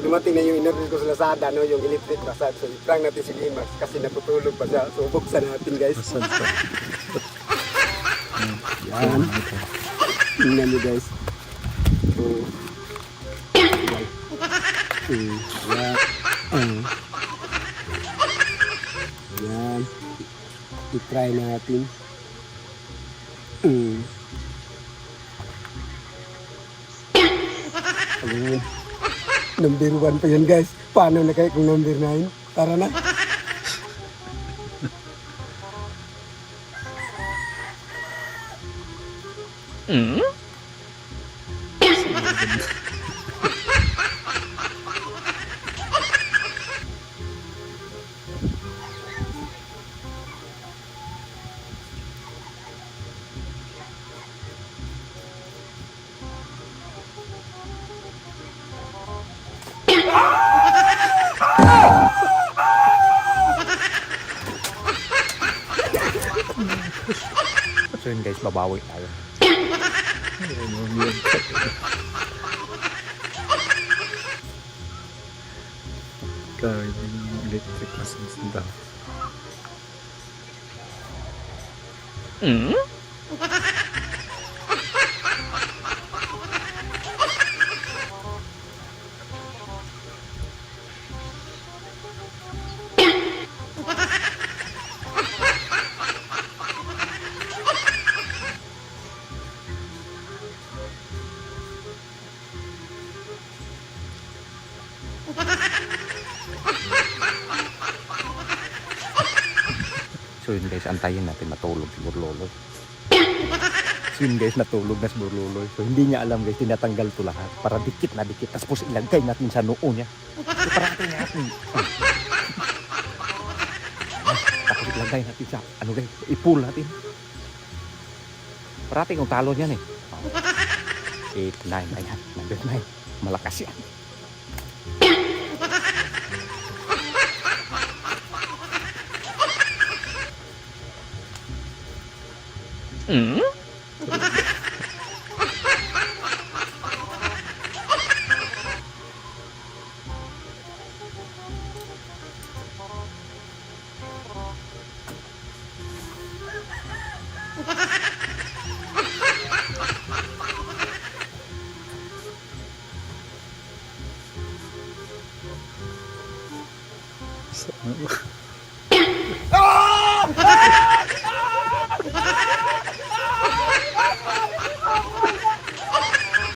dumating na yung in-order ko sa Lazada, no, yung electric massage. So, i-prank natin si Limax kasi natutulog pa siya. So, buksan natin, guys. Yan. Tingnan nyo, guys. So, yan. Yan. I-try natin. Ayun. Number 1 pa yan, guys. Paano na kayo kung number 9? Tara na. So yun guys, babawi tayo. Kaya yung electric massage daw. So yun guys, antayin natin matulog si Burloloy. So yun guys, natulog na si Burloloy. So hindi niya alam guys, tinatanggal to lahat para dikit na dikit. Tapos ilagay natin sa noo niya. So parating natin. Tapos ilagay natin sa, ano guys, i-pull natin. Parating ang talo niyan eh. 8, 9, ayan, number 9. Malakas yan. So,